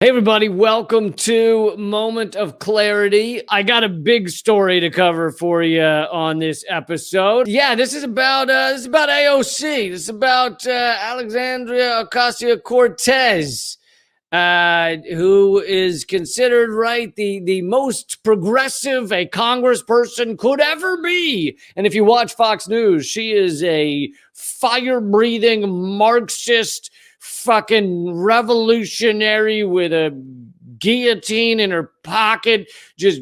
Hey everybody, welcome to Moment of Clarity. I got a big story to cover for you on this episode. Yeah, this is about AOC. This is about Alexandria Ocasio Cortez, who is considered the most progressive a congressperson could ever be. And if you watch Fox News, she is a fire-breathing Marxist fucking revolutionary with a guillotine in her pocket, just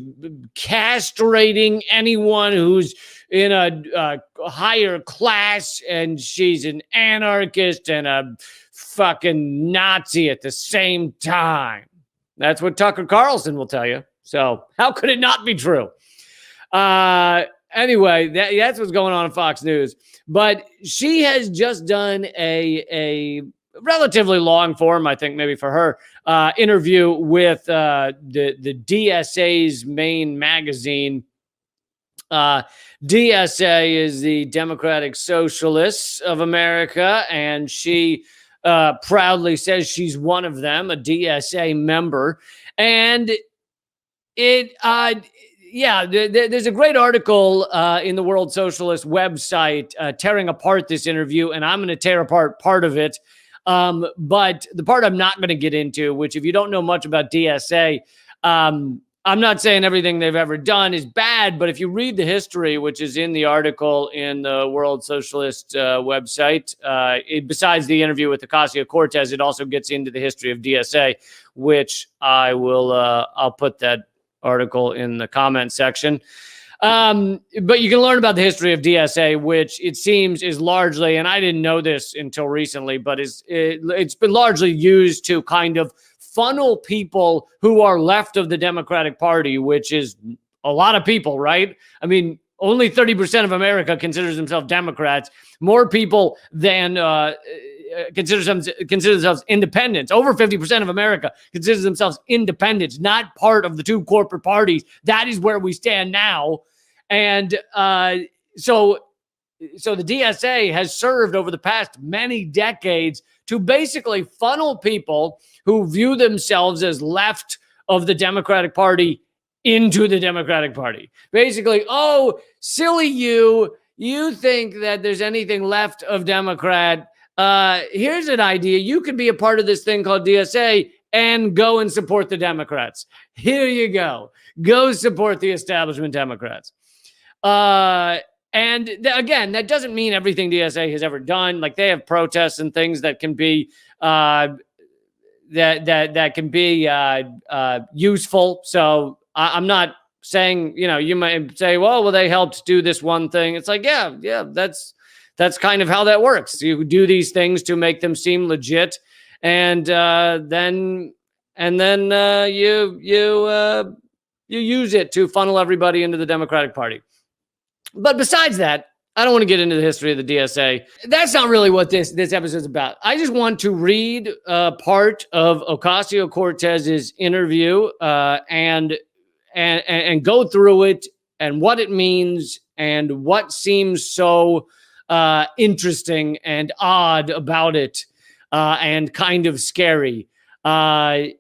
castrating anyone who's in a higher class, and she's an anarchist and a fucking Nazi at the same time. That's what Tucker Carlson will tell you. So how could it not be true? Anyway, that's what's going on in Fox News. But she has just done a relatively long form, I think maybe for her, interview with the DSA's main magazine. DSA is the Democratic Socialists of America, and she proudly says she's one of them, a DSA member. And there's a great article in the World Socialist website tearing apart this interview, and I'm going to tear apart part of it. But the part I'm not going to get into, which if you don't know much about DSA, I'm not saying everything they've ever done is bad, but if you read the history, which is in the article in the World Socialist website, besides the interview with Ocasio Cortez, it also gets into the history of DSA, which I'll put that article in the comment section. But you can learn about the history of DSA, which it seems is largely, and I didn't know this until recently, but it's been largely used to kind of funnel people who are left of the Democratic Party, which is a lot of people, right? I mean, only 30% of America considers themselves Democrats. More people than consider themselves independents. Over 50% of America considers themselves independents, not part of the two corporate parties. That is where we stand now. And so the DSA has served over the past many decades to basically funnel people who view themselves as left of the Democratic Party into the Democratic Party. Basically, oh, silly you think that there's anything left of Democrat. Here's an idea. You could be a part of this thing called DSA and go and support the Democrats. Here you go. Go support the establishment Democrats. And again, that doesn't mean everything DSA has ever done. Like, they have protests and things that can be that can be useful. So I'm not saying, you might say, well, they helped do this one thing. It's like, yeah, that's kind of how that works. You do these things to make them seem legit, and then you use it to funnel everybody into the Democratic Party. But besides that, I don't want to get into the history of the DSA. That's not really what this episode is about. I just want to read part of Ocasio Cortez's interview and go through it and what it means and what seems so interesting and odd about it, and kind of scary. And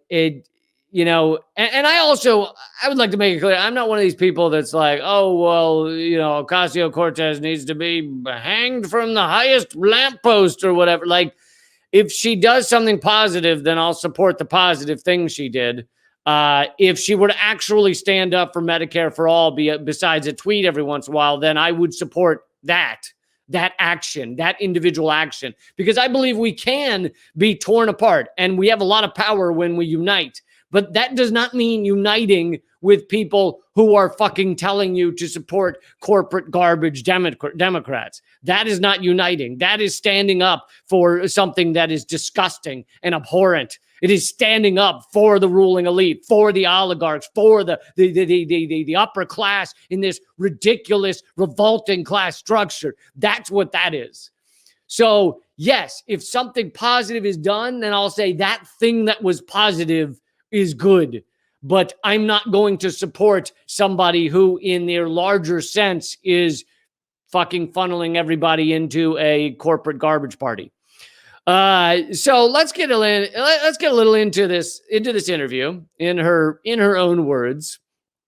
I would like to make it clear, I'm not one of these people that's like, oh, well, Ocasio Cortez needs to be hanged from the highest lamppost or whatever. Like, if she does something positive, then I'll support the positive thing she did. If she were to actually stand up for Medicare for all, besides a tweet every once in a while, then I would support that action, that individual action, because I believe we can be torn apart and we have a lot of power when we unite. But that does not mean uniting with people who are fucking telling you to support corporate garbage Democrats. That is not uniting. That is standing up for something that is disgusting and abhorrent. It is standing up for the ruling elite, for the oligarchs, for the upper class in this ridiculous, revolting class structure. That's what that is. So, yes, if something positive is done, then I'll say that thing that was positive is good. But I'm not going to support somebody who, in their larger sense, is fucking funneling everybody into a corporate garbage party. So let's get a little into this interview in her own words.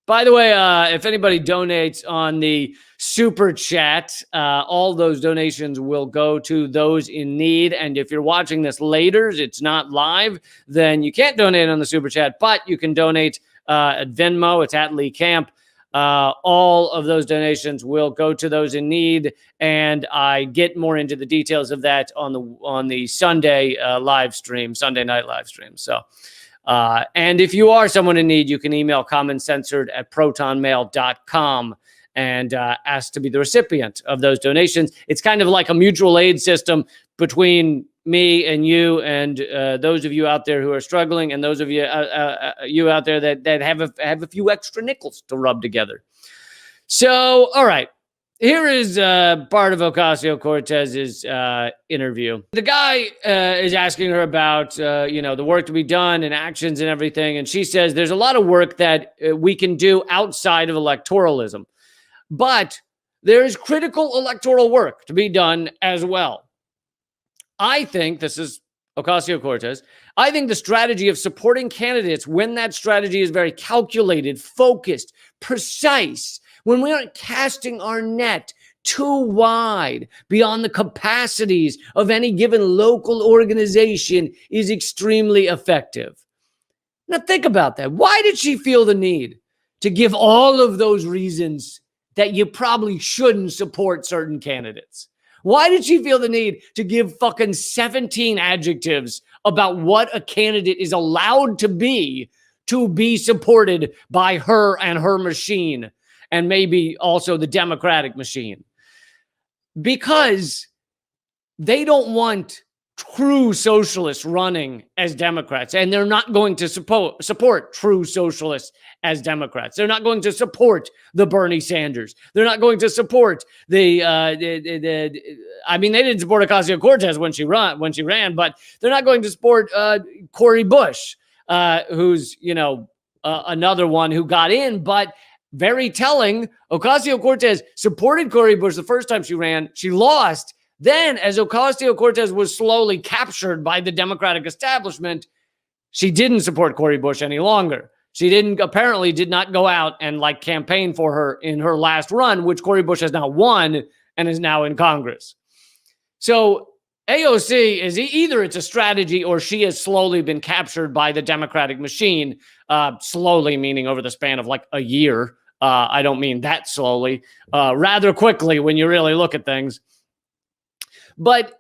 By the way, if anybody donates on the super chat, all those donations will go to those in need. And if you're watching this later, it's not live, then you can't donate on the super chat, but you can donate at Venmo. It's at Lee Camp. All of those donations will go to those in need, and I get more into the details of that on the Sunday live stream, Sunday night live stream. So. And if you are someone in need, you can email commoncensored@protonmail.com and ask to be the recipient of those donations. It's kind of like a mutual aid system between me and you and those of you out there who are struggling, and those of you you out there that have a few extra nickels to rub together. So, all right. Here is part of Ocasio-Cortez's interview. The guy is asking her about, the work to be done and actions and everything. And she says there's a lot of work that we can do outside of electoralism. But there is critical electoral work to be done as well. I think, this is Ocasio-Cortez, I think the strategy of supporting candidates when that strategy is very calculated, focused, precise, when we aren't casting our net too wide beyond the capacities of any given local organization, is extremely effective. Now think about that. Why did she feel the need to give all of those reasons that you probably shouldn't support certain candidates? Why did she feel the need to give fucking 17 adjectives about what a candidate is allowed to be supported by her and her machine? And maybe also the Democratic machine, because they don't want true socialists running as Democrats, and they're not going to support true socialists as Democrats. They're not going to support the Bernie Sanders. They're not going to support they didn't support Ocasio-Cortez when she ran, but they're not going to support Cori Bush, who's another one who got in, but. Very telling, Ocasio-Cortez supported Cori Bush the first time she ran. She lost. Then, as Ocasio-Cortez was slowly captured by the Democratic establishment, she didn't support Cori Bush any longer. She apparently did not go out and campaign for her in her last run, which Cori Bush has now won and is now in Congress. So AOC is either it's a strategy or she has slowly been captured by the Democratic machine, slowly meaning over the span of a year. I don't mean that slowly, rather quickly when you really look at things. But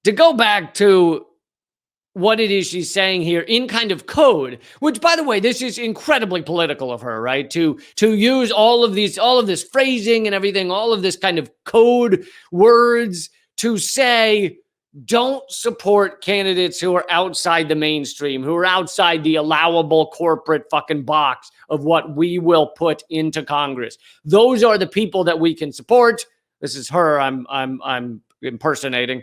to go back to what it is she's saying here in kind of code, which, by the way, this is incredibly political of her, right? To use all of this phrasing and everything, all of this kind of code words to say, don't support candidates who are outside the mainstream, who are outside the allowable corporate fucking box of what we will put into Congress. Those are the people that we can support. This is her. I'm impersonating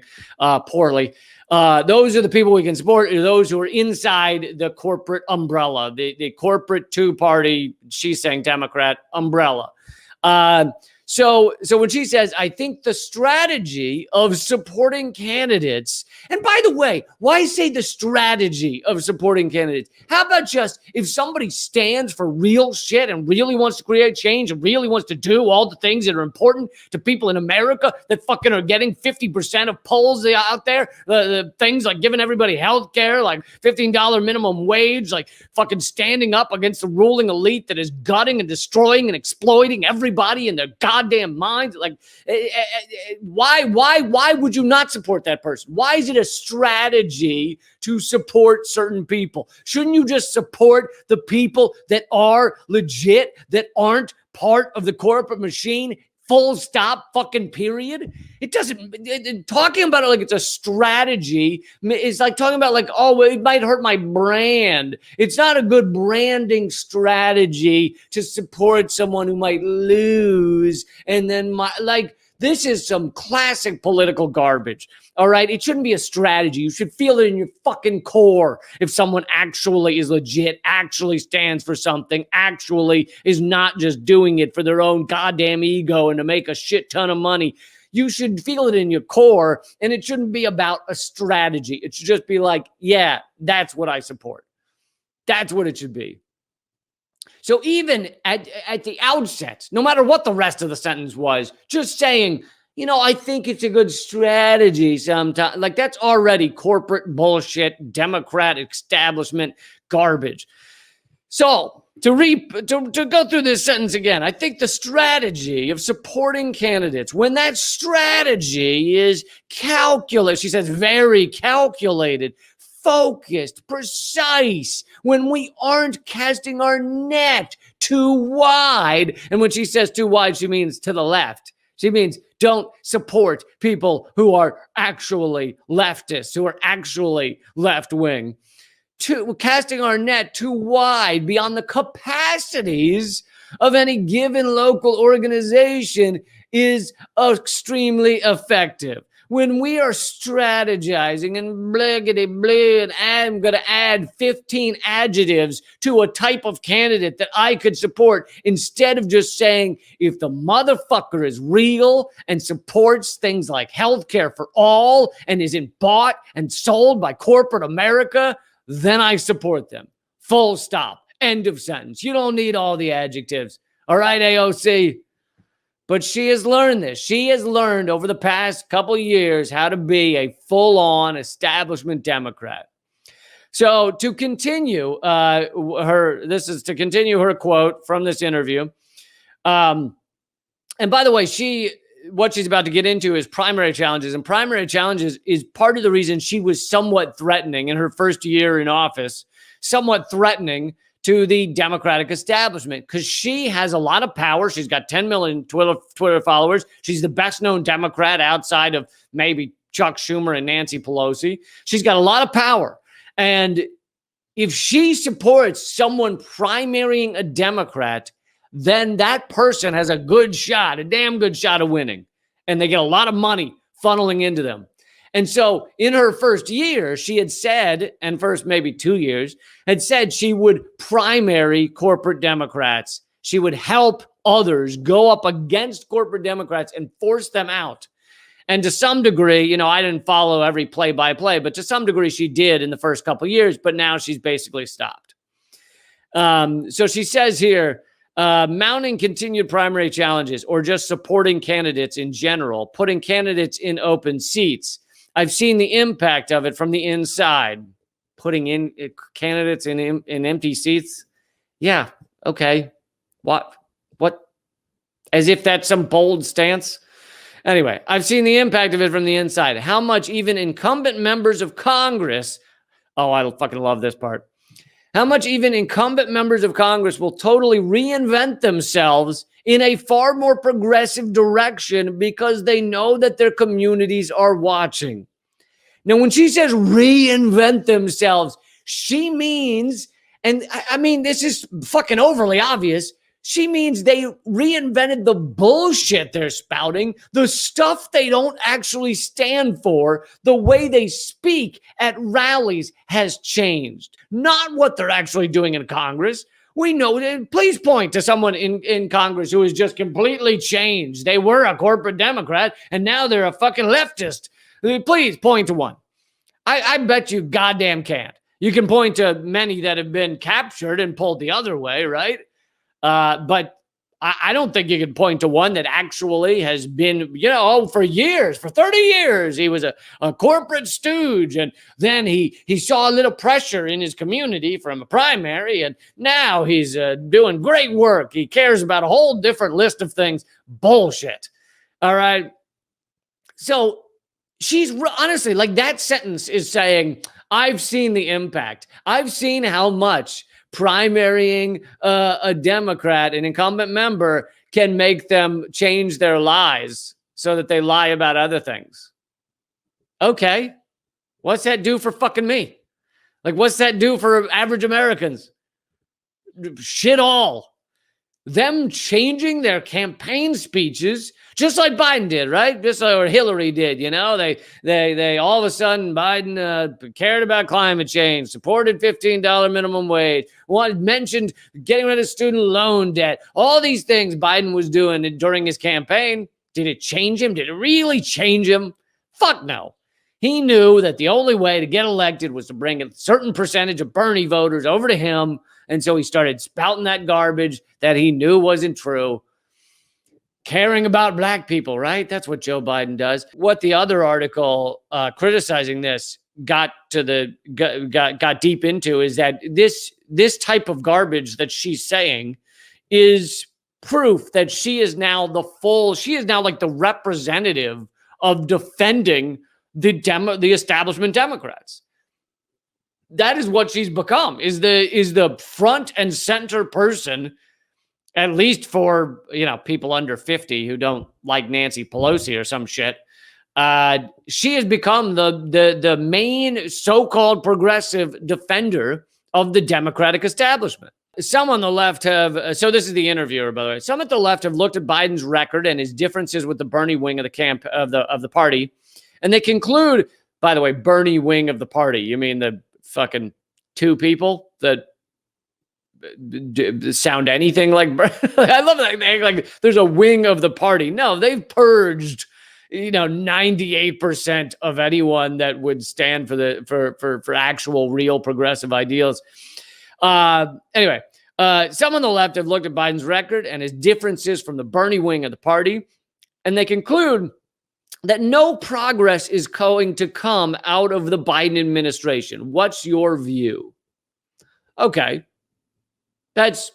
poorly. Those are the people we can support. Are those who are inside the corporate umbrella, the corporate two-party, she's saying Democrat umbrella. So when she says, I think the strategy of supporting candidates, and by the way, why say the strategy of supporting candidates? How about just if somebody stands for real shit and really wants to create change and really wants to do all the things that are important to people in America that fucking are getting 50% of polls out there, the things like giving everybody health care, like $15 minimum wage, like fucking standing up against the ruling elite that is gutting and destroying and exploiting everybody in their goddamn mind. Why would you not support that person? Why is it a strategy to support certain people? Shouldn't you just support the people that are legit, that aren't part of the corporate machine? Full stop, fucking period. It doesn't, talking about it like it's a strategy is like talking about it might hurt my brand. It's not a good branding strategy to support someone who might lose. And then this is some classic political garbage. All right. It shouldn't be a strategy. You should feel it in your fucking core. If someone actually is legit, actually stands for something, actually is not just doing it for their own goddamn ego and to make a shit ton of money. You should feel it in your core, and it shouldn't be about a strategy. It should just be like, yeah, that's what I support. That's what it should be. So even at the outset, no matter what the rest of the sentence was, just saying, I think it's a good strategy sometimes, like that's already corporate bullshit, Democrat establishment garbage. So to go through this sentence again, I think the strategy of supporting candidates, when that strategy is calculated, she says very calculated, focused, precise, when we aren't casting our net too wide. And when she says too wide, she means to the left. She means don't support people who are actually leftists, who are actually left-wing. Casting our net too wide beyond the capacities of any given local organization is extremely effective. When we are strategizing and bliggity blah, and I'm going to add 15 adjectives to a type of candidate that I could support, instead of just saying, if the motherfucker is real and supports things like healthcare for all and isn't bought and sold by corporate America, then I support them. Full stop. End of sentence. You don't need all the adjectives. All right, AOC. But she has learned this. She has learned over the past couple of years how to be a full-on establishment Democrat. So to continue to continue her quote from this interview. And by the way, what she's about to get into is primary challenges. And primary challenges is part of the reason she was somewhat threatening in her first year in office, somewhat threatening to the Democratic establishment, because she has a lot of power. She's got 10 million Twitter followers. She's the best known Democrat outside of maybe Chuck Schumer and Nancy Pelosi. She's got a lot of power. And if she supports someone primarying a Democrat, then that person has a damn good shot of winning. And they get a lot of money funneling into them. And so in her first year, she had said, and first maybe 2 years, had said she would primary corporate Democrats. She would help others go up against corporate Democrats and force them out. And to some degree, I didn't follow every play-by-play, but to some degree she did in the first couple of years, but now she's basically stopped. So she says here, mounting continued primary challenges or just supporting candidates in general, putting candidates in open seats. I've seen the impact of it from the inside. Putting in candidates in empty seats. Yeah. Okay. What? As if that's some bold stance. Anyway, I've seen the impact of it from the inside. How much even incumbent members of Congress, I fucking love this part. How much even incumbent members of Congress will totally reinvent themselves in a far more progressive direction because they know that their communities are watching. Now, when she says reinvent themselves, she means, and I mean, this is fucking overly obvious, she means they reinvented the bullshit they're spouting, the stuff they don't actually stand for, the way they speak at rallies has changed. Not what they're actually doing in Congress. We know that. Please point to someone in Congress who has just completely changed. They were a corporate Democrat, and now they're a fucking leftist. Please point to one. I bet you goddamn can't. You can point to many that have been captured and pulled the other way, right? But I don't think you can point to one that actually has been, for years, for 30 years, he was a corporate stooge. And then he saw a little pressure in his community from a primary. And now he's doing great work. He cares about a whole different list of things. Bullshit. All right. So she's honestly, like, that sentence is saying, I've seen the impact. I've seen how much primarying a Democrat, an incumbent member, can make them change their lies so that they lie about other things. Okay. What's that do for fucking me? Like, what's that do for average Americans? Shit all. Them changing their campaign speeches, just like Biden did, right? Just like Hillary did, They all of a sudden, Biden cared about climate change, supported $15 minimum wage, mentioned getting rid of student loan debt. All these things Biden was doing during his campaign. Did it change him? Did it really change him? Fuck no. He knew that the only way to get elected was to bring a certain percentage of Bernie voters over to him. And so he started spouting that garbage that he knew wasn't true. Caring about black people, right? That's what Joe Biden does. What the other article criticizing this got deep into is that this type of garbage that she's saying is proof that she is now like the representative of defending the establishment Democrats. That is what she's become, is the front and center person, at least for, people under 50 who don't like Nancy Pelosi or some shit. She has become the main so-called progressive defender of the Democratic establishment. Some on the left have, so this is the interviewer, by the way. Some at the left have looked at Biden's record and his differences with the Bernie wing of the camp of the party, and they conclude, by the way, Bernie wing of the party. You mean the fucking two people that sound anything like? I love that. Like there's a wing of the party. No, they've purged 98% of anyone that would stand for actual real progressive ideals. Anyway, some on the left have looked at Biden's record and his differences from the Bernie wing of the party, and they conclude that no progress is going to come out of the Biden administration. What's your view? Okay. That's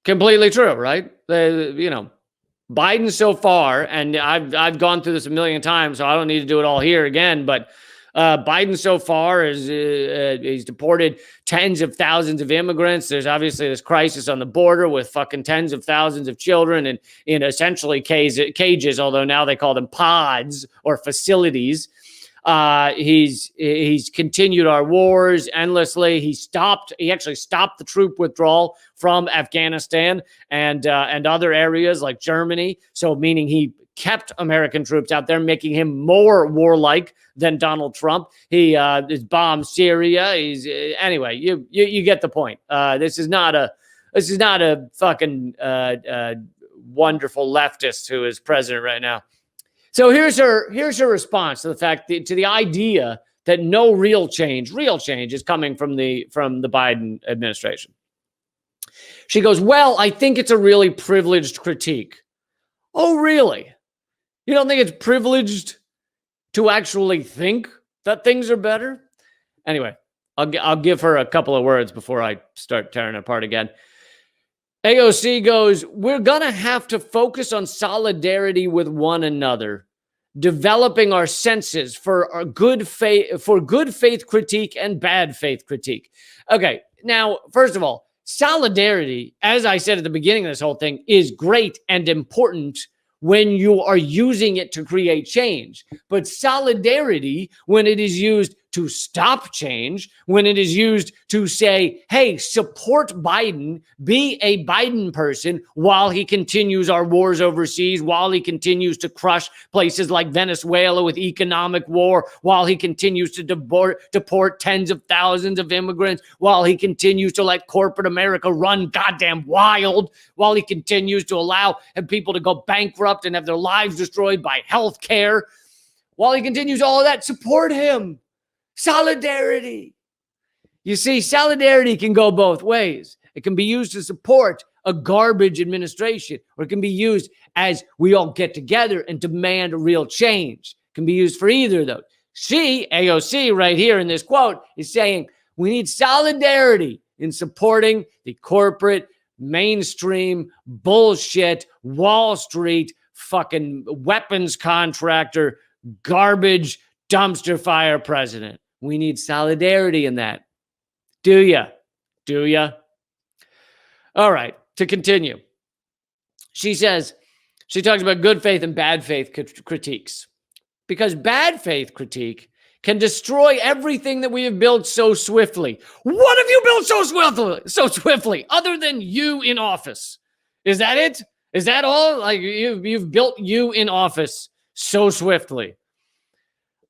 completely true, right? Biden so far, and I've gone through this a million times, so I don't need to do it all here again, but Biden so far he's deported tens of thousands of immigrants. There's obviously this crisis on the border with fucking tens of thousands of children in essentially cages, although now they call them pods or facilities. He's continued our wars endlessly. He actually stopped the troop withdrawal from Afghanistan and other areas like Germany. So meaning he kept American troops out there, making him more warlike than Donald Trump. He has bombed Syria. Anyway, you get the point. This is not a fucking wonderful leftist who is president right now. So here's her response to the idea that no real change is coming from the Biden administration. She goes, well, I think it's a really privileged critique. Oh, really? You don't think it's privileged to actually think that things are better? Anyway, I'll give her a couple of words before I start tearing it apart again. AOC goes, we're going to have to focus on solidarity with one another, developing our senses for good faith critique and bad faith critique. Okay, now, first of all, solidarity, as I said at the beginning of this whole thing, is great and important when you are using it to create change. But solidarity, when it is used to stop change, when it is used to say, hey, support Biden, be a Biden person while he continues our wars overseas, while he continues to crush places like Venezuela with economic war, while he continues to deport tens of thousands of immigrants, while he continues to let corporate America run goddamn wild, while he continues to allow people to go bankrupt and have their lives destroyed by health care, while he continues all of that, support him. Solidarity. You see, solidarity can go both ways. It can be used to support a garbage administration, or it can be used as we all get together and demand a real change. It can be used for either of those. She, AOC, right here in this quote, is saying we need solidarity in supporting the corporate, mainstream, bullshit, Wall Street, fucking weapons contractor, garbage, dumpster fire president. We need solidarity in that. Do ya? Do ya? All right, to continue. She talks about good faith and bad faith critiques. Because bad faith critique can destroy everything that we have built so swiftly. What have you built so swiftly, other than you in office? Is that it? Is that all? Like you've built you in office so swiftly.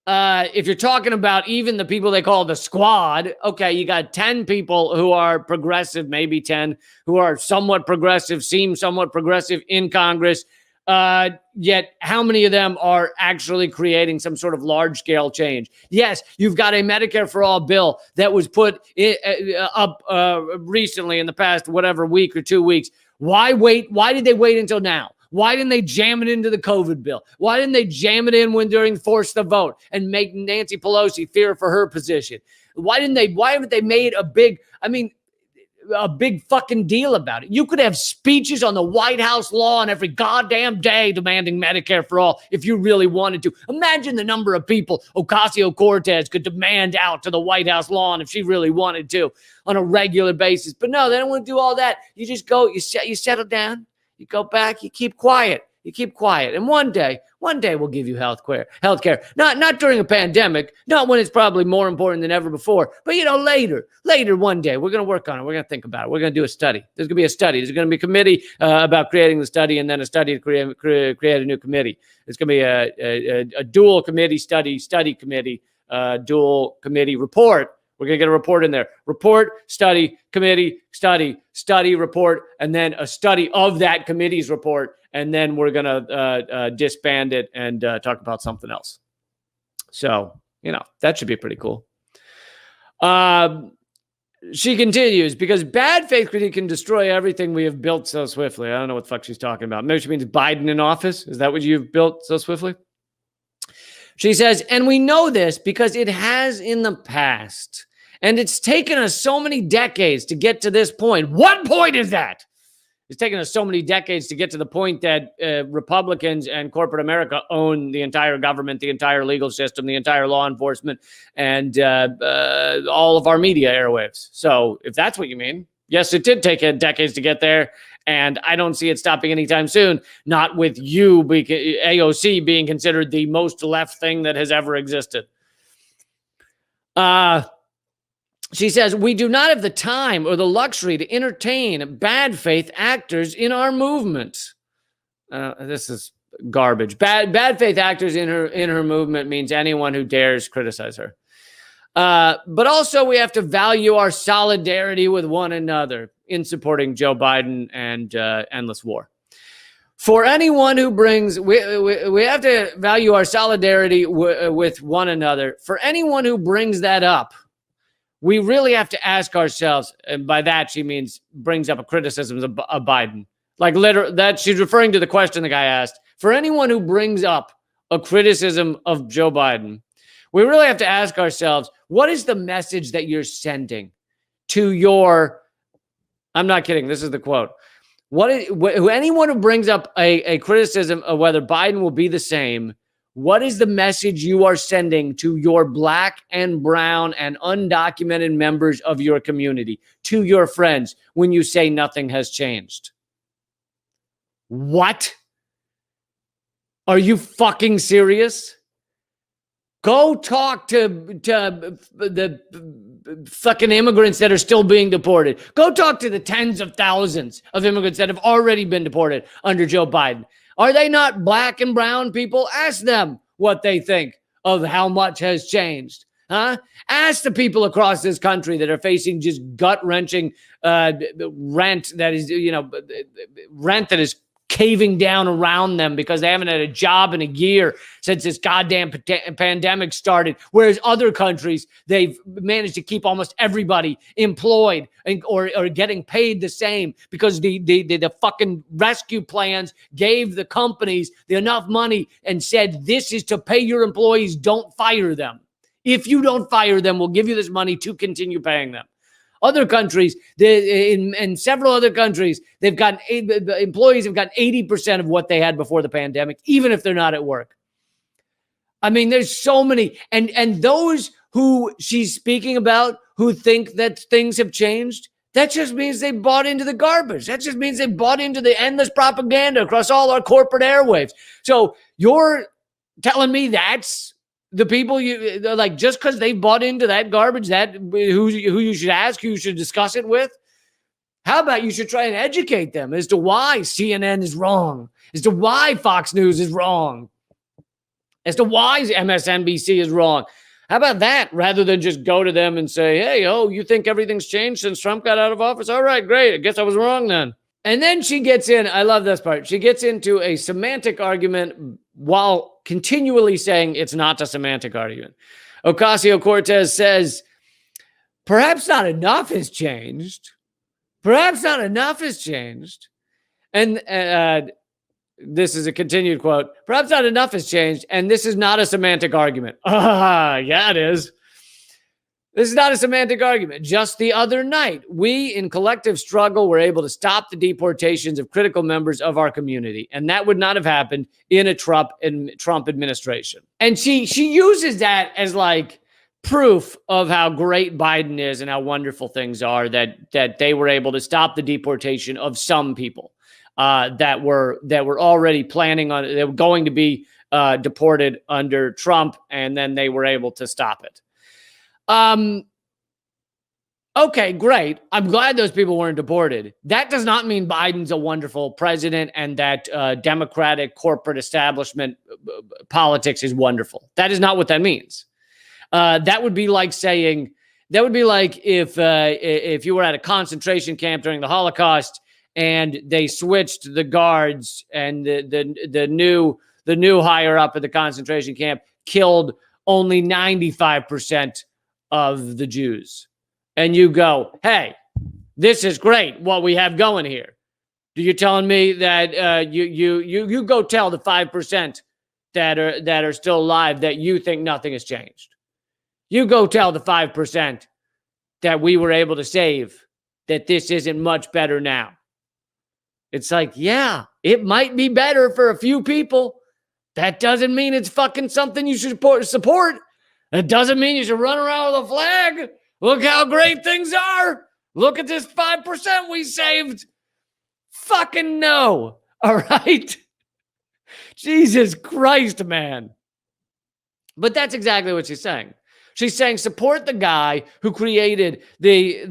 If you're talking about even the people they call the squad, okay, you got 10 people who are progressive, maybe 10, who are somewhat progressive, seem somewhat progressive in Congress. Yet how many of them are actually creating some sort of large-scale change? Yes, you've got a Medicare for All bill that was put up recently in the past, whatever, week or 2 weeks. Why wait? Why did they wait until now? Why didn't they jam it into the COVID bill? Why didn't they jam it in when during force the vote and make Nancy Pelosi fear for her position? Why haven't they made a big fucking deal about it? You could have speeches on the White House lawn every goddamn day demanding Medicare for all if you really wanted to. Imagine the number of people Ocasio Cortez could demand out to the White House lawn if she really wanted to on a regular basis. But no, they don't want to do all that. You just go, you settle down. You go back, you keep quiet. And one day we'll give you health care. Not during a pandemic, not when it's probably more important than ever before, but later one day, we're going to work on it. We're going to think about it. We're going to do a study. There's going to be a study. There's going to be a committee about creating the study, and then a study to create a new committee. It's going to be a dual committee study committee, dual committee report. We're going to get a report in there. Report, study, committee, study, report, and then a study of that committee's report. And then we're going to disband it and talk about something else. So, that should be pretty cool. She continues, because bad faith critique can destroy everything we have built so swiftly. I don't know what the fuck she's talking about. Maybe she means Biden in office. Is that what you've built so swiftly? She says, and we know this because it has in the past. And it's taken us so many decades to get to this point. What point is that? It's taken us so many decades to get to the point that Republicans and corporate America own the entire government, the entire legal system, the entire law enforcement, and all of our media airwaves. So if that's what you mean, yes, it did take decades to get there. And I don't see it stopping anytime soon, not with you, AOC, being considered the most left thing that has ever existed. She says, we do not have the time or the luxury to entertain bad faith actors in our movement. This is garbage. Bad faith actors in her movement means anyone who dares criticize her. But also we have to value our solidarity with one another in supporting Joe Biden and endless war. For anyone who brings, we have to value our solidarity with one another. For anyone who brings that up, we really have to ask ourselves, and by that she means brings up a criticism of Biden. Like literally, that she's referring to the question the guy asked. For anyone who brings up a criticism of Joe Biden, we really have to ask ourselves, what is the message that you're sending to your, I'm not kidding, this is the quote. Anyone who brings up a criticism of whether Biden will be the same, what is the message you are sending to your black and brown and undocumented members of your community, to your friends, when you say nothing has changed? What? Are you fucking serious? Go talk to the fucking immigrants that are still being deported. Go talk to the tens of thousands of immigrants that have already been deported under Joe Biden. Are they not black and brown people? Ask them what they think of how much has changed. Huh? Ask the people across this country that are facing just gut-wrenching rent that is caving down around them because they haven't had a job in a year since this goddamn pandemic started. Whereas other countries, they've managed to keep almost everybody employed or getting paid the same because the fucking rescue plans gave the companies enough money and said, this is to pay your employees, don't fire them. If you don't fire them, we'll give you this money to continue paying them. Other countries, in several other countries, employees have gotten 80% of what they had before the pandemic, even if they're not at work. I mean, there's so many. And those who she's speaking about who think that things have changed, that just means they bought into the garbage. That just means they bought into the endless propaganda across all our corporate airwaves. So you're telling me that's the people you like, just because they bought into that garbage, that who you should ask, who you should discuss it with? How about you should try and educate them as to why CNN is wrong, as to why Fox News is wrong, as to why MSNBC is wrong. How about that, rather than just go to them and say, hey, you think everything's changed since Trump got out of office? All right, great. I guess I was wrong then. And then she gets in, I love this part. She gets into a semantic argument while continually saying it's not a semantic argument. Ocasio Cortez says, perhaps not enough has changed. Perhaps not enough has changed. And this is a continued quote. Perhaps not enough has changed, and this is not a semantic argument. Yeah, it is. This is not a semantic argument. Just the other night, we in collective struggle were able to stop the deportations of critical members of our community. And that would not have happened in a Trump administration. And she uses that as like proof of how great Biden is and how wonderful things are, that they were able to stop the deportation of some people that were already planning on, they were going to be deported under Trump, and then they were able to stop it. Okay, great. I'm glad those people weren't deported. That does not mean Biden's a wonderful president and that Democratic corporate establishment politics is wonderful. That is not what that means. That would be like saying, that would be like if you were at a concentration camp during the Holocaust and they switched the guards and the new higher up at the concentration camp killed only 95% of the Jews. And you go, hey, this is great what we have going here. You're telling me that you go tell the 5% that are still alive that you think nothing has changed. You go tell the 5% that we were able to save that this isn't much better now. It's like, yeah, it might be better for a few people. That doesn't mean it's fucking something you should support. It doesn't mean you should run around with a flag. Look how great things are. Look at this 5% we saved. Fucking no. All right. Jesus Christ, man. But that's exactly what she's saying. She's saying support the guy who created the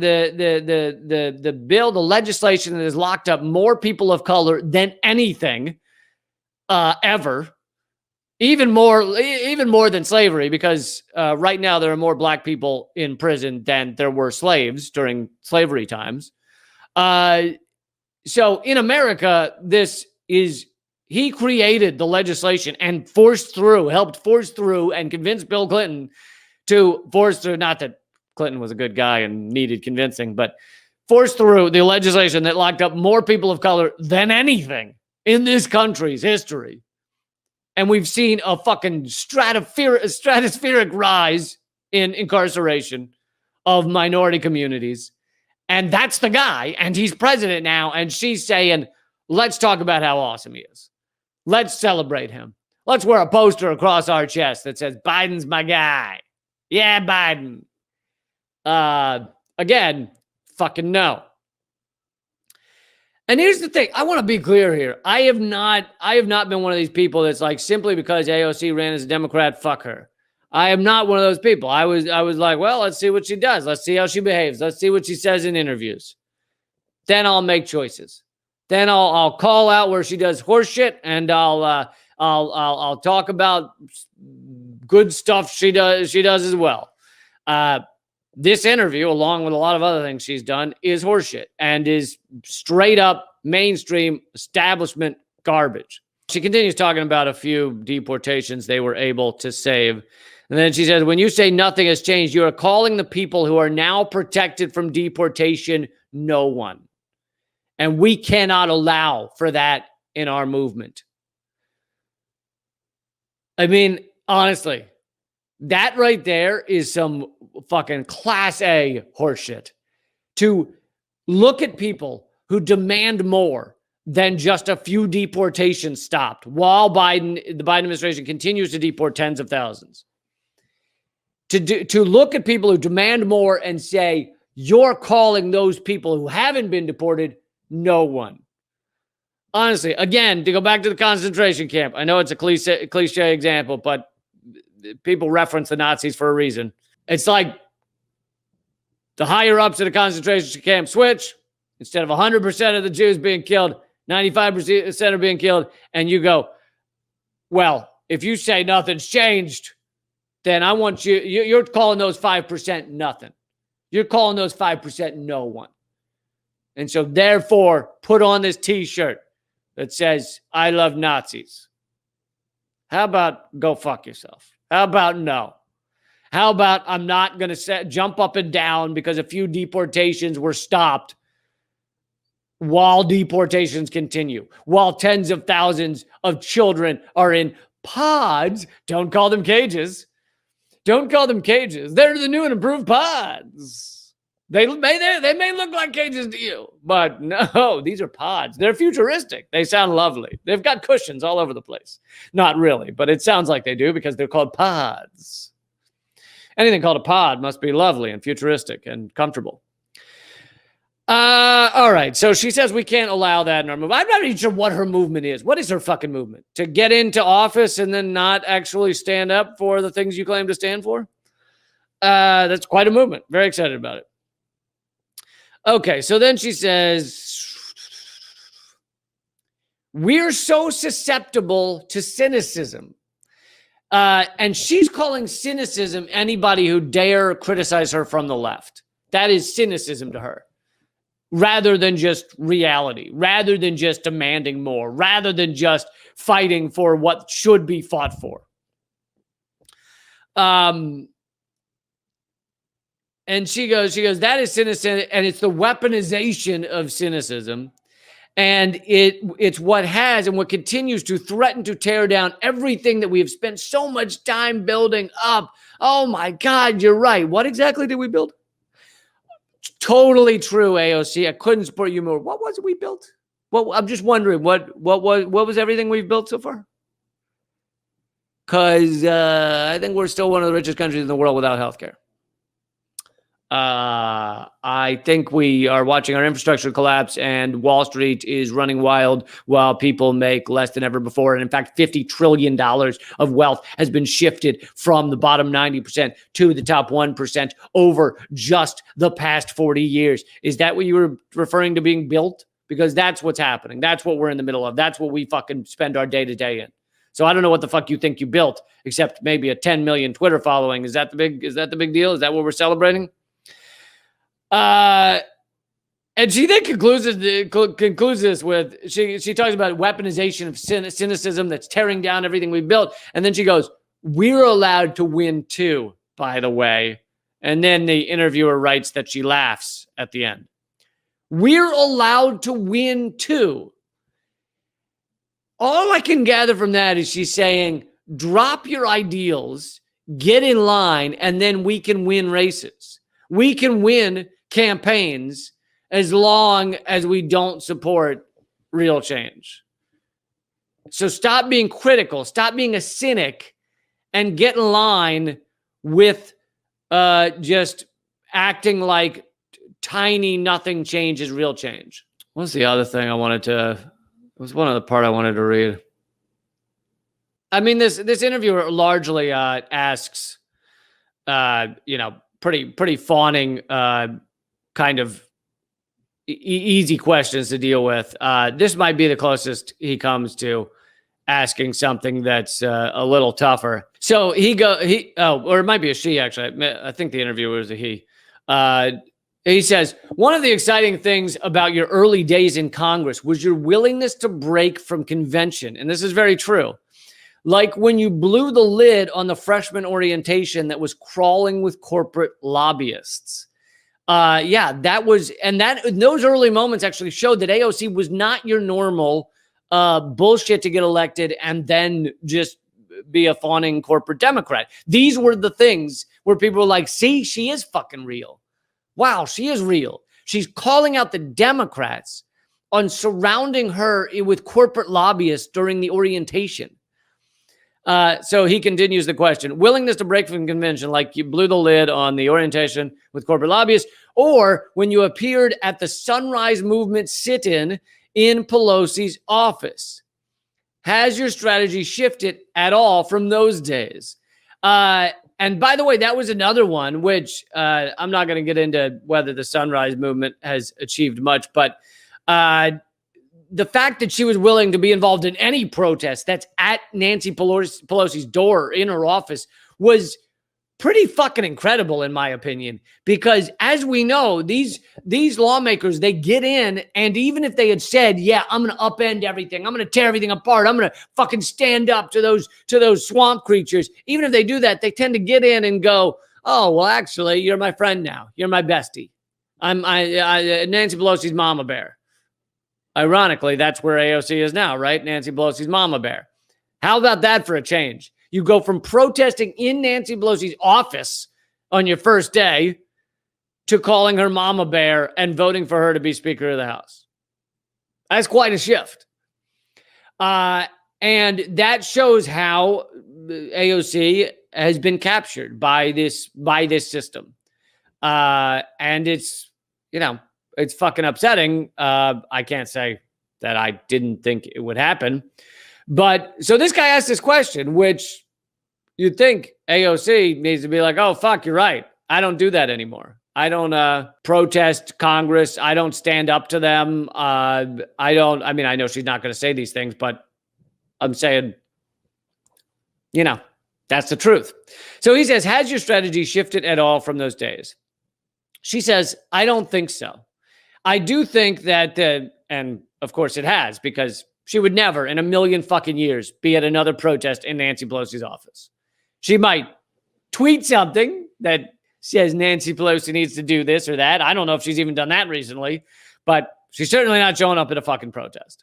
bill, the legislation that has locked up more people of color than anything ever. Even more than slavery, because right now there are more black people in prison than there were slaves during slavery times. So in America, he created the legislation and helped force through and convinced Bill Clinton to force through, not that Clinton was a good guy and needed convincing, but force through the legislation that locked up more people of color than anything in this country's history. And we've seen a fucking stratospheric rise in incarceration of minority communities. And that's the guy. And he's president now. And she's saying, let's talk about how awesome he is. Let's celebrate him. Let's wear a poster across our chest that says, Biden's my guy. Yeah, Biden. Again, fucking no. And here's the thing. I want to be clear here. I have not been one of these people that's like, simply because AOC ran as a Democrat, fuck her. I am not one of those people. I was like, well, let's see what she does. Let's see how she behaves. Let's see what she says in interviews. Then I'll make choices. Then I'll call out where she does horse shit, and I'll talk about good stuff she does as well. This interview, along with a lot of other things she's done, is horseshit and is straight up mainstream establishment garbage. She continues talking about a few deportations they were able to save. And then she says, when you say nothing has changed, you are calling the people who are now protected from deportation no one. And we cannot allow for that in our movement. I mean, honestly, that right there is some fucking class A horseshit. To look at people who demand more than just a few deportations stopped while the Biden administration continues to deport tens of thousands. To look at people who demand more and say, you're calling those people who haven't been deported no one. Honestly, again, to go back to the concentration camp, I know it's a cliche example, but people reference the Nazis for a reason. It's like the higher ups at a concentration camp switch. Instead of 100% of the Jews being killed, 95% are being killed. And you go, well, if you say nothing's changed, then I want you're calling those 5% nothing. You're calling those 5% no one. And so therefore, put on this t-shirt that says, I love Nazis. How about go fuck yourself? How about no? How about I'm not going to jump up and down because a few deportations were stopped while deportations continue, while tens of thousands of children are in pods. Don't call them cages. Don't call them cages. They're the new and improved pods. They may look like cages to you, but no, these are pods. They're futuristic. They sound lovely. They've got cushions all over the place. Not really, but it sounds like they do because they're called pods. Anything called a pod must be lovely and futuristic and comfortable. All right. So she says we can't allow that in our movement. I'm not even sure what her movement is. What is her fucking movement? To get into office and then not actually stand up for the things you claim to stand for? That's quite a movement. Very excited about it. Okay. So then she says, we're so susceptible to cynicism. And she's calling cynicism anybody who dare criticize her from the left. That is cynicism to her. Rather than just reality, rather than just demanding more, rather than just fighting for what should be fought for. And she goes, that is cynicism, and it's the weaponization of cynicism. And it's what has and what continues to threaten to tear down everything that we have spent so much time building up. Oh my God, you're right. What exactly did we build? Totally true, AOC. I couldn't support you more. What was it we built? Well, I'm just wondering what was everything we've built so far? Because I think we're still one of the richest countries in the world without healthcare. I think we are watching our infrastructure collapse, and Wall Street is running wild while people make less than ever before. And in fact, $50 trillion of wealth has been shifted from the bottom 90% to the top 1% over just the past 40 years. Is that what you were referring to being built? Because that's what's happening. That's what we're in the middle of. That's what we fucking spend our day to day in. So I don't know what the fuck you think you built, except maybe a 10 million Twitter following. Is that the big deal? Is that what we're celebrating? And she then concludes this with, she talks about weaponization of cynicism that's tearing down everything we built. And then she goes, we're allowed to win too, by the way. And then the interviewer writes that she laughs at the end. We're allowed to win too. All I can gather from that is she's saying, drop your ideals, get in line, and then we can win races. We can win campaigns as long as we don't support real change. So stop being critical, stop being a cynic, and get in line with just acting like tiny nothing change is real change. What's the other thing I wanted to... It was one other part I wanted to read. I mean, this interviewer largely asks, pretty fawning kind of easy questions to deal with. This might be the closest he comes to asking something that's a little tougher. So or it might be a she, actually. I think the interviewer is a he. He says, one of the exciting things about your early days in Congress was your willingness to break from convention. And this is very true. Like when you blew the lid on the freshman orientation that was crawling with corporate lobbyists. Those early moments actually showed that AOC was not your normal bullshit to get elected and then just be a fawning corporate Democrat. These were the things where people were like, see, she is fucking real. Wow, she is real. She's calling out the Democrats on surrounding her with corporate lobbyists during the orientation. So he continues the question. Willingness to break from convention, like you blew the lid on the orientation with corporate lobbyists, or when you appeared at the Sunrise Movement sit-in in Pelosi's office. Has your strategy shifted at all from those days? And by the way, that was another one, which I'm not going to get into whether the Sunrise Movement has achieved much, but the fact that she was willing to be involved in any protest that's at Nancy Pelosi's door in her office was pretty fucking incredible, in my opinion, because as we know, these lawmakers, they get in, and even if they had said, yeah, I'm going to upend everything, I'm going to tear everything apart, I'm going to fucking stand up to those swamp creatures, even if they do that, they tend to get in and go, oh, well, actually, you're my friend now. You're my bestie. I'm Nancy Pelosi's mama bear. Ironically, that's where AOC is now, right? Nancy Pelosi's mama bear. How about that for a change? You go from protesting in Nancy Pelosi's office on your first day to calling her mama bear and voting for her to be Speaker of the House. That's quite a shift. And that shows how AOC has been captured by this system. And it's, it's fucking upsetting. I can't say that I didn't think it would happen. But so this guy asked this question, which you'd think AOC needs to be like, oh, fuck, you're right. I don't do that anymore. I don't protest Congress. I don't stand up to them. I know she's not going to say these things, but I'm saying, that's the truth. So he says, has your strategy shifted at all from those days? She says, I don't think so. I do think that, and of course it has, because she would never in a million fucking years be at another protest in Nancy Pelosi's office. She might tweet something that says Nancy Pelosi needs to do this or that. I don't know if she's even done that recently, but she's certainly not showing up at a fucking protest.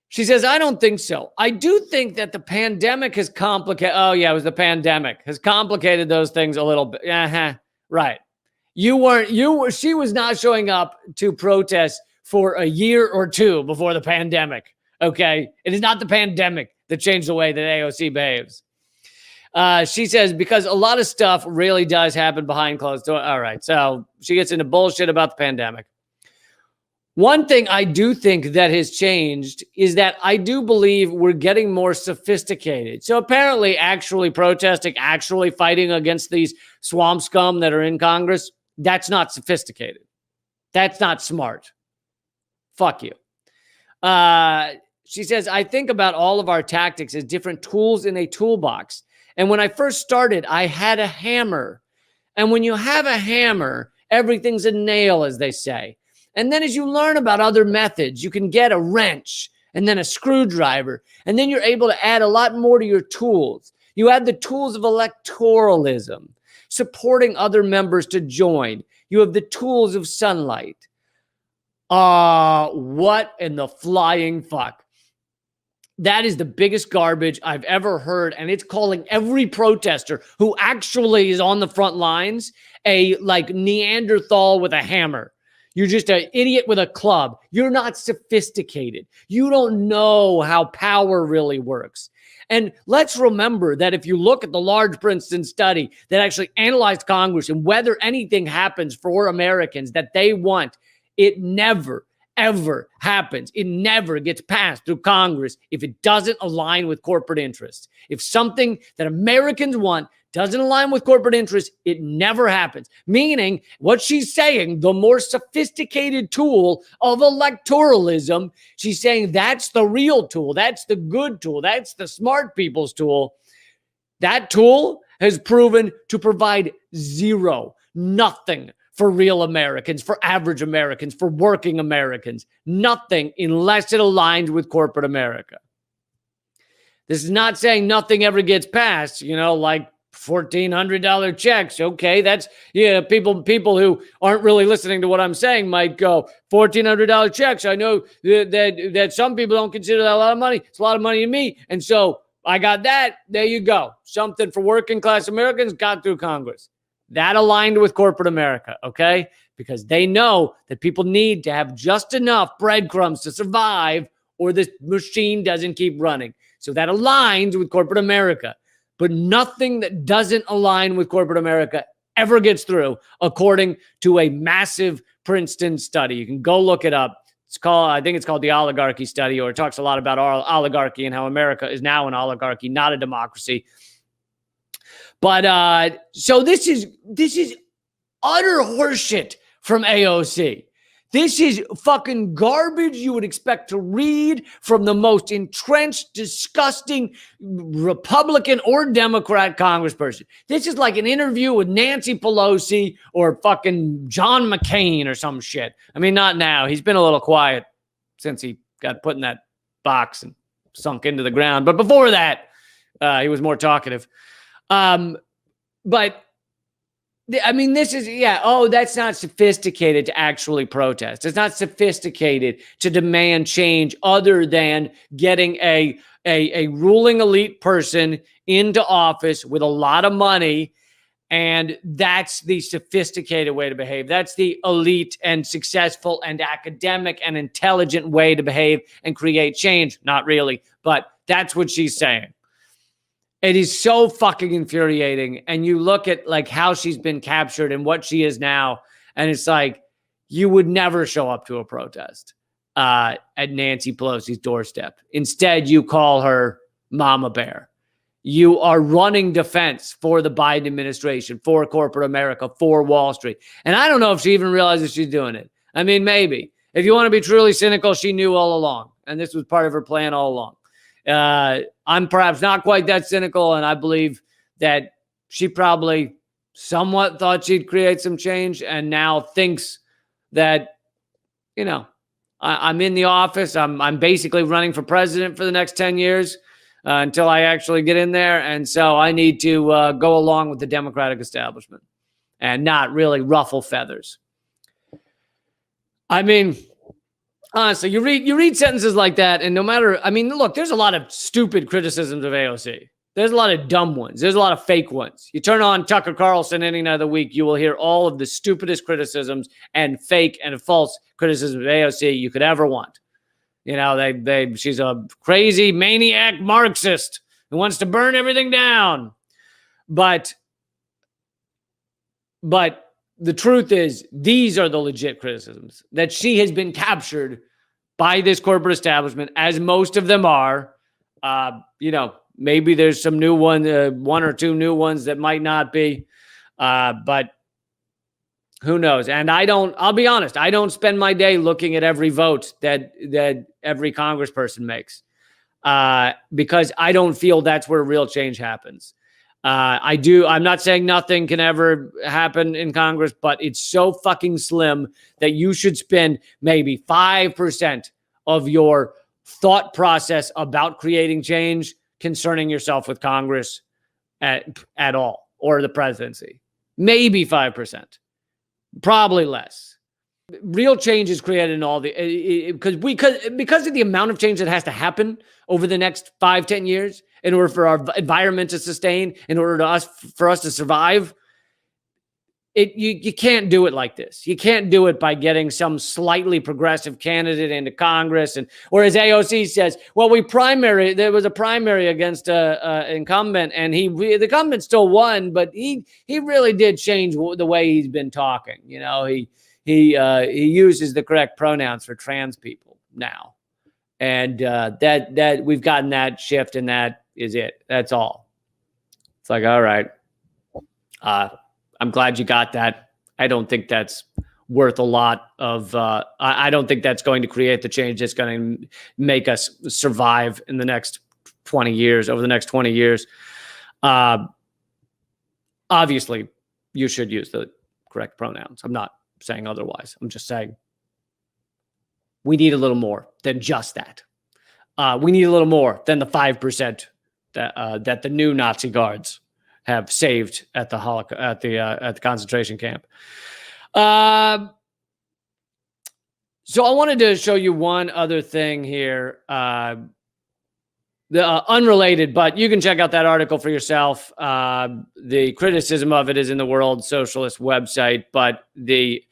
She says, I don't think so. I do think that the pandemic has complicated. Oh, yeah, it was the pandemic. Has complicated those things a little bit. Right. She was not showing up to protest for a year or two before the pandemic. Okay. It is not the pandemic that changed the way that AOC behaves. She says, because a lot of stuff really does happen behind closed doors. All right. So she gets into bullshit about the pandemic. One thing I do think that has changed is that I do believe we're getting more sophisticated. So apparently actually protesting, actually fighting against these swamp scum that are in Congress, that's not sophisticated. That's not smart. Fuck you. She says, I think about all of our tactics as different tools in a toolbox. And when I first started, I had a hammer. And when you have a hammer, everything's a nail, as they say. And then as you learn about other methods, you can get a wrench and then a screwdriver. And then you're able to add a lot more to your tools. You add the tools of electoralism, supporting other members to join. You have the tools of sunlight. What in the flying fuck? That is the biggest garbage I've ever heard. And it's calling every protester who actually is on the front lines a Neanderthal with a hammer. You're just an idiot with a club. You're not sophisticated. You don't know how power really works. And let's remember that if you look at the large Princeton study that actually analyzed Congress and whether anything happens for Americans that they want, it never, ever happens. It never gets passed through Congress if it doesn't align with corporate interests. If something that Americans want doesn't align with corporate interests, it never happens. Meaning, what she's saying, the more sophisticated tool of electoralism, she's saying that's the real tool. That's the good tool. That's the smart people's tool. That tool has proven to provide nothing for real Americans, for average Americans, for working Americans. Nothing unless it aligns with corporate America. This is not saying nothing ever gets passed, like $1,400 checks. Okay, that's, people who aren't really listening to what I'm saying might go, $1,400 checks. I know that some people don't consider that a lot of money. It's a lot of money to me. And so I got that. There you go. Something for working class Americans got through Congress. That aligned with corporate America, okay? Because they know that people need to have just enough breadcrumbs to survive or this machine doesn't keep running. So that aligns with corporate America. But nothing that doesn't align with corporate America ever gets through, according to a massive Princeton study. You can go look it up. I think it's called the Oligarchy Study, or it talks a lot about our oligarchy and how America is now an oligarchy, not a democracy. But so this is utter horseshit from AOC. This is fucking garbage you would expect to read from the most entrenched, disgusting Republican or Democrat congressperson. This is like an interview with Nancy Pelosi or fucking John McCain or some shit. I mean, not now. He's been a little quiet since he got put in that box and sunk into the ground. But before that, he was more talkative. But I mean, this is, that's not sophisticated to actually protest. It's not sophisticated to demand change other than getting a ruling elite person into office with a lot of money. And that's the sophisticated way to behave. That's the elite and successful and academic and intelligent way to behave and create change. Not really, but that's what she's saying. It is so fucking infuriating. And you look at like how she's been captured and what she is now. And it's like, you would never show up to a protest at Nancy Pelosi's doorstep. Instead, you call her Mama Bear. You are running defense for the Biden administration, for corporate America, for Wall Street. And I don't know if she even realizes she's doing it. I mean, maybe. If you want to be truly cynical, she knew all along. And this was part of her plan all along. I'm perhaps not quite that cynical, and I believe that she probably somewhat thought she'd create some change and now thinks that, I'm in the office. I'm basically running for president for the next 10 years until I actually get in there. And so I need to go along with the Democratic establishment and not really ruffle feathers. I mean, honestly, you read sentences like that, and no matter, I mean, look, there's a lot of stupid criticisms of AOC. There's a lot of dumb ones. There's a lot of fake ones. You turn on Tucker Carlson any night of the week, you will hear all of the stupidest criticisms and fake and false criticisms of AOC you could ever want. She's a crazy maniac Marxist who wants to burn everything down. But the truth is, these are the legit criticisms that she has been captured by this corporate establishment, as most of them are. Maybe there's some new one or two new ones that might not be, but who knows? And I'll be honest, I don't spend my day looking at every vote that every congressperson makes, because I don't feel that's where real change happens. I'm not saying nothing can ever happen in Congress, but it's so fucking slim that you should spend maybe 5% of your thought process about creating change concerning yourself with Congress at all, or the presidency. Maybe 5%, probably less. Real change is created in all the, because of the amount of change that has to happen over the next 5-10 years in order for our environment to sustain, in order for us to survive. You can't do it like this. You can't do it by getting some slightly progressive candidate into Congress. Or as AOC says, well, there was a primary against an incumbent, and the incumbent still won, but he really did change the way he's been talking. He uses the correct pronouns for trans people now. And that we've gotten that shift, and that is it. That's all. It's like, all right. I'm glad you got that. I don't think that's worth a lot of, I don't think that's going to create the change that's going to make us survive in the next 20 years, over the next 20 years. Obviously, you should use the correct pronouns. I'm not saying otherwise. I'm just saying we need a little more than just that. We need a little more than the 5% that the new Nazi guards have saved at the Holocaust, at the concentration camp. So I wanted to show you one other thing here, unrelated, but you can check out that article for yourself. The criticism of it is in the World Socialist website, but the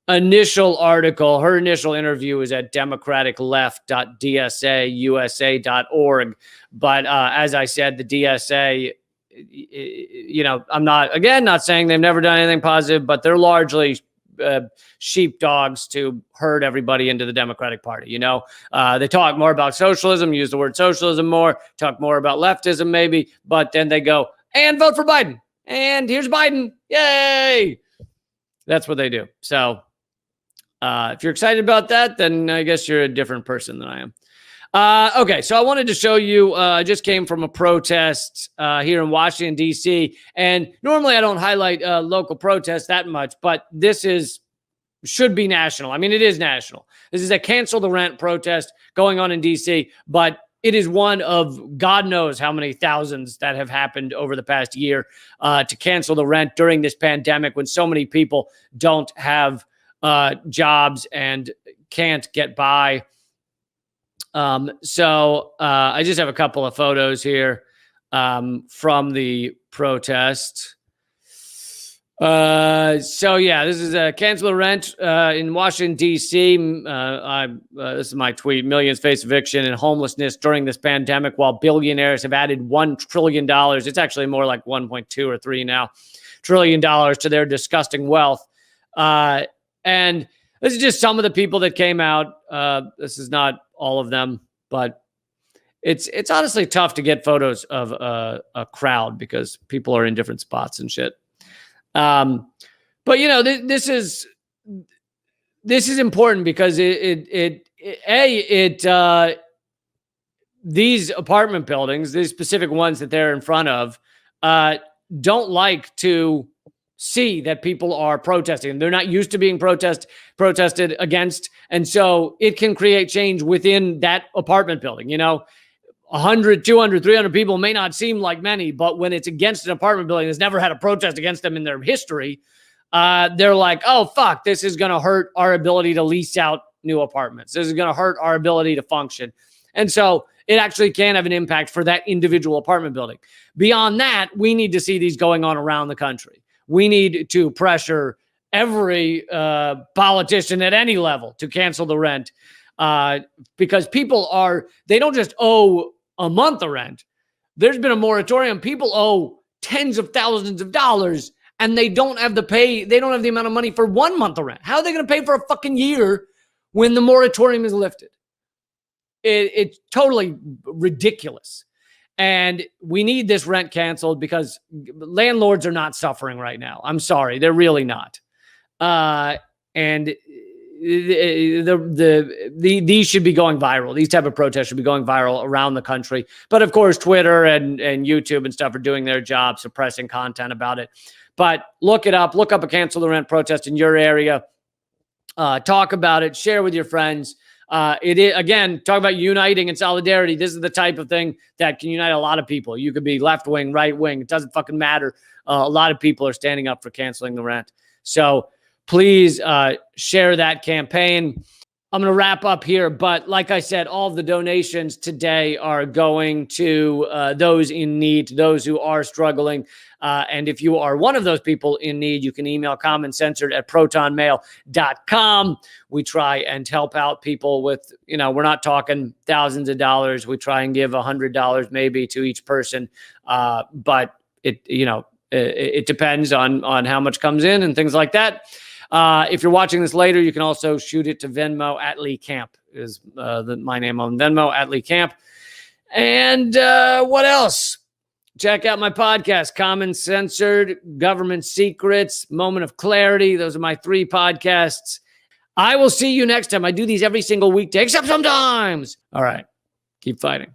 initial article, her initial interview, is at democraticleft.dsausa.org. But as I said, the DSA, I'm not saying they've never done anything positive, but they're largely sheepdogs to herd everybody into the Democratic Party. They talk more about socialism, use the word socialism more, talk more about leftism maybe, but then they go, and vote for Biden. And here's Biden. Yay. That's what they do. So If you're excited about that, then I guess you're a different person than I am. Okay, so I wanted to show you, I just came from a protest here in Washington, D.C., and normally I don't highlight local protests that much, but this should be national. I mean, it is national. This is a cancel the rent protest going on in D.C., but it is one of God knows how many thousands that have happened over the past year to cancel the rent during this pandemic when so many people don't have jobs and can't get by. So I just have a couple of photos here from the protest. So yeah, this is a cancel the rent in Washington, D.C. This is my tweet. Millions face eviction and homelessness during this pandemic while billionaires have added $1 trillion. It's actually more like 1.2 or 3 now trillion dollars to their disgusting wealth. And this is just some of the people that came out. This is not all of them, but it's honestly tough to get photos of a crowd because people are in different spots and shit. But you know, this is important because these apartment buildings, these specific ones that they're in front of, don't like to see that people are protesting. They're not used to being protested against. And so it can create change within that apartment building. You know, 100, 200, 300 people may not seem like many, but when it's against an apartment building that's never had a protest against them in their history, they're like, oh, fuck, this is going to hurt our ability to lease out new apartments. This is going to hurt our ability to function. And so it actually can have an impact for that individual apartment building. Beyond that, we need to see these going on around the country. We need to pressure every politician at any level to cancel the rent because they don't just owe a month of rent. There's been a moratorium. People owe tens of thousands of dollars and they don't have the amount of money for 1 month of rent. How are they going to pay for a fucking year when the moratorium is lifted? It's totally ridiculous. And we need this rent canceled because landlords are not suffering right now. I'm sorry, they're really not. And these should be going viral. These type of protests should be going viral around the country. But of course, Twitter and YouTube and stuff are doing their job suppressing content about it. But look it up. Look up a cancel the rent protest in your area. Talk about it. Share with your friends. It is, again, talk about uniting and solidarity. This is the type of thing that can unite a lot of people. You could be left wing, right wing. It doesn't fucking matter. A lot of people are standing up for canceling the rent. So please share that campaign. I'm going to wrap up here. But like I said, all of the donations today are going to those in need, those who are struggling. And if you are one of those people in need, you can email commoncensored@protonmail.com. We try and help out people with, we're not talking thousands of dollars. We try and give $100 maybe to each person. But it depends on how much comes in and things like that. If you're watching this later, you can also shoot it to Venmo @LeeCamp is my name on Venmo @LeeCamp. And what else? Check out my podcast, Common Censored, Government Secrets, Moment of Clarity. Those are my 3 podcasts. I will see you next time. I do these every single weekday, except sometimes. All right. Keep fighting.